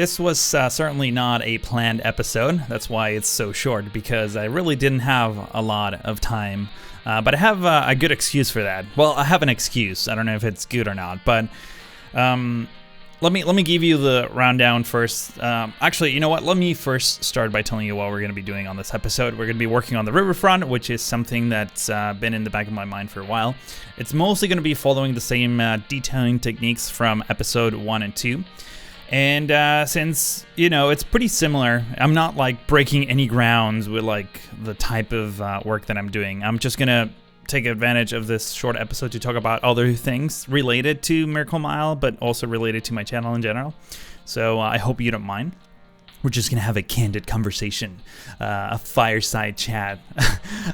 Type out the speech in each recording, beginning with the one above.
This was certainly not a planned episode. That's why it's so short, because I really didn't have a lot of time. But I have a good excuse for that. Well, I have an excuse. I don't know if it's good or not, but let me give you the rundown first. Actually, you know what? Let me first start by telling you what we're going to be doing on this episode. We're going to be working on the Riverfront, which is something that's been in the back of my mind for a while. It's mostly going to be following the same detailing techniques from episode 1 and 2. And since, it's pretty similar, I'm not like breaking any grounds with like the type of work that I'm doing. I'm just going to take advantage of this short episode to talk about other things related to Miracle Mile, but also related to my channel in general. So I hope you don't mind. We're just going to have a candid conversation, a fireside chat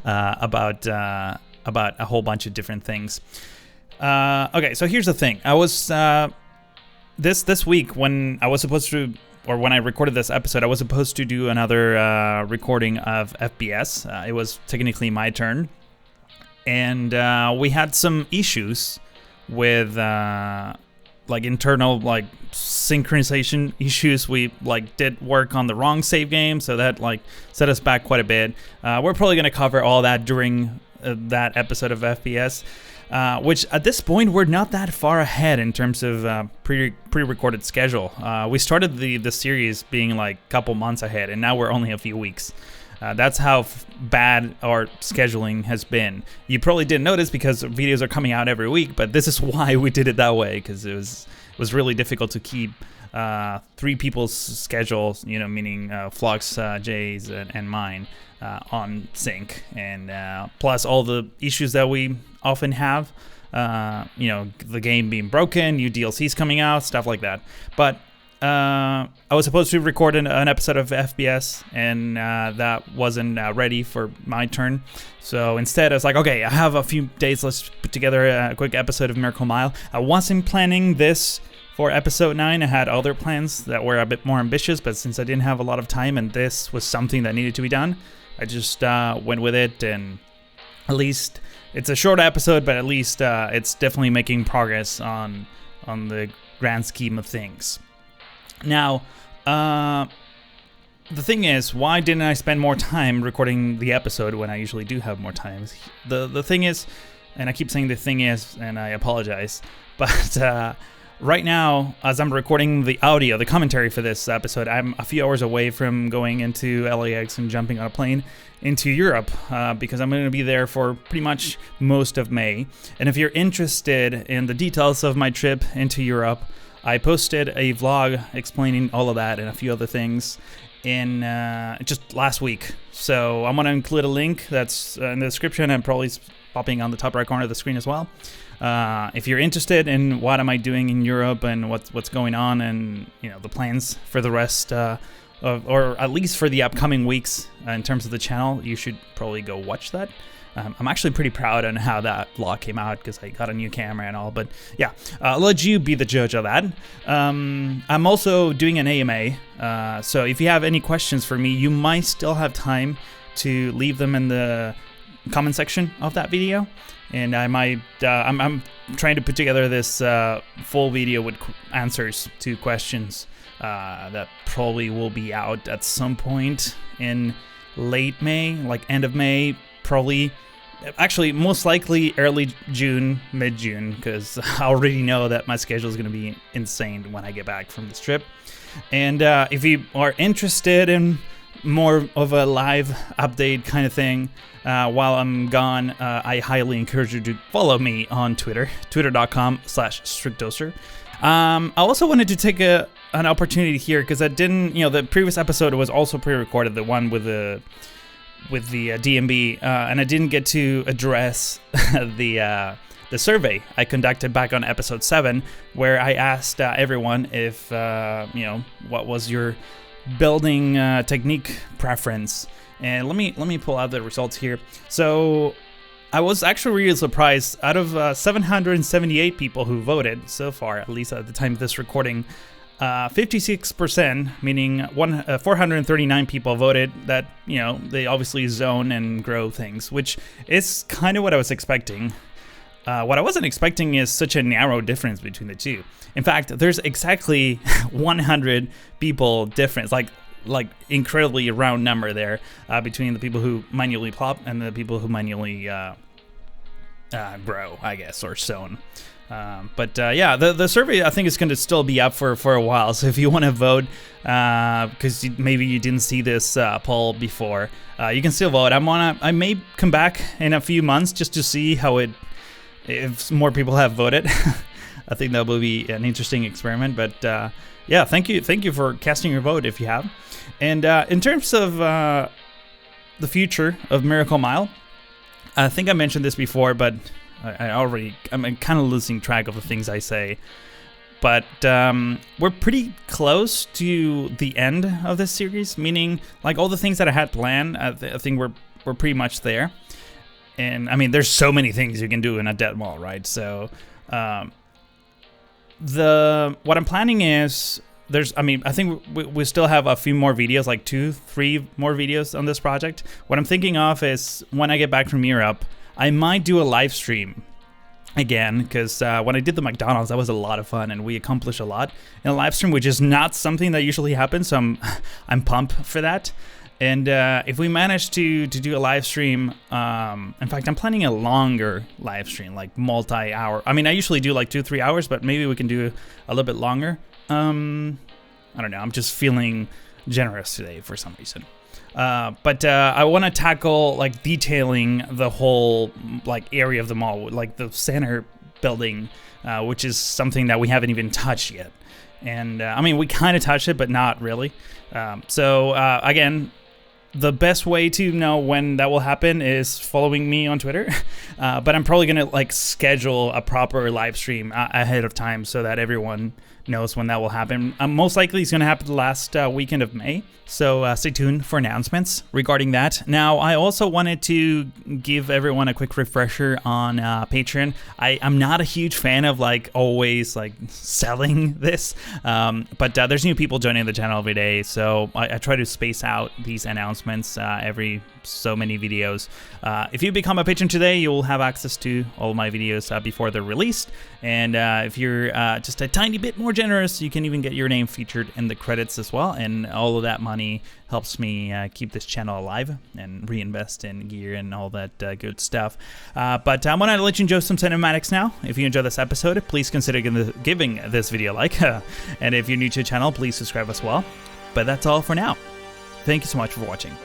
about a whole bunch of different things. Okay, so here's the thing. I was... This week, when I was supposed to, or when I recorded this episode, I was supposed to do another recording of FPS. It was technically my turn. And we had some issues with internal synchronization issues. We did work on the wrong save game, so that set us back quite a bit. We're probably going to cover all that during that episode of FPS. Which at this point we're not that far ahead in terms of pre-recorded schedule. We started the series being a couple months ahead, and now we're only a few weeks. That's how bad our scheduling has been. You probably didn't notice because videos are coming out every week, but this is why we did it that way, because it was really difficult to keep three people's schedules, meaning Flux, Jay's, and mine, on sync, and plus all the issues that we often have, the game being broken, new DLCs coming out, stuff like that. But I was supposed to record an episode of FPS, and that wasn't ready for my turn. So instead, I was like, okay, I have a few days, let's put together a quick episode of Miracle Mile. I wasn't planning this for episode 9. I had other plans that were a bit more ambitious, but since I didn't have a lot of time and this was something that needed to be done, I just went with it. And at least it's a short episode, but at least it's definitely making progress on the grand scheme of things. Now, the thing is, why didn't I spend more time recording the episode when I usually do have more time? The thing is, and I keep saying the thing is, and I apologize, but right now, as I'm recording the audio, the commentary for this episode, I'm a few hours away from going into LAX and jumping on a plane into Europe, because I'm going to be there for pretty much most of May. And if you're interested in the details of my trip into Europe, I posted a vlog explaining all of that and a few other things in just last week. So I'm going to include a link that's in the description and probably popping on the top right corner of the screen as well. If you're interested in what am I doing in Europe and what's going on, and the plans for the rest or at least for the upcoming weeks in terms of the channel, you should probably go watch that. I'm actually pretty proud on how that vlog came out because I got a new camera and all. But yeah, I'll let you be the judge of that. I'm also doing an AMA, so if you have any questions for me, you might still have time to leave them in the comment section of that video. And I might, I'm trying to put together this full video with answers to questions that probably will be out at some point in late May, end of May, probably. Actually, most likely early June, mid-June, because I already know that my schedule is going to be insane when I get back from this trip. And if you are interested in more of a live update kind of thing while I'm gone, I highly encourage you to follow me on Twitter, twitter.com/strictdoser. I also wanted to take an opportunity here because I didn't, the previous episode was also pre-recorded, the one with the DMB, and I didn't get to address the survey I conducted back on episode 7, where I asked everyone if what was your building technique preference. And let me pull out the results here. So I was actually really surprised. Out of 778 people who voted so far, at least at the time of this recording, 56%, meaning 439 people voted that, they obviously zone and grow things, which is kind of what I was expecting. what I wasn't expecting is such a narrow difference between the two. In fact, there's exactly 100 people difference, like incredibly round number there between the people who manually plop and the people who manually grow, I guess, or sown. But yeah, the survey I think is going to still be up for a while. So if you want to vote, because maybe you didn't see this poll before, you can still vote. I may come back in a few months just to see if more people have voted. I think that will be an interesting experiment. But yeah, thank you for casting your vote if you have. And in terms of the future of Miracle Mile, I think I mentioned this before, but I'm kind of losing track of the things I say. But we're pretty close to the end of this series, meaning like all the things that I had planned, I think we're pretty much there. And I mean, there's so many things you can do in a dead mall, right? So what I'm planning is I think we still have a few more videos, like 2-3 more videos on this project. What I'm thinking of is when I get back from Europe, I might do a live stream again, because when I did the McDonald's, that was a lot of fun and we accomplished a lot in a live stream, which is not something that usually happens. So I'm pumped for that. And if we manage to do a live stream, in fact, I'm planning a longer live stream, like multi-hour. I mean, I usually do like 2-3 hours, but maybe we can do a little bit longer. I don't know. I'm just feeling generous today for some reason. But I want to tackle like detailing the whole like area of the mall, like the center building, which is something that we haven't even touched yet. And I mean, we kind of touched it, but not really. So again, the best way to know when that will happen is following me on Twitter. But I'm probably going to like schedule a proper live stream ahead of time so that everyone knows when that will happen. Most likely it's going to happen the last weekend of May. So stay tuned for announcements regarding that. Now, I also wanted to give everyone a quick refresher on Patreon. I'm not a huge fan of like always like selling this, but there's new people joining the channel every day. So I try to space out these announcements every so many videos. If you become a patron today, you'll have access to all my videos before they're released. And if you're just a tiny bit more generous, you can even get your name featured in the credits as well. And all of that money helps me keep this channel alive and reinvest in gear and all that good stuff. But I'm going to let you enjoy some cinematics now. If you enjoy this episode, please consider giving this video a like. And if you're new to the channel, please subscribe as well. But that's all for now. Thank you so much for watching,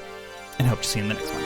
and hope to see you in the next one.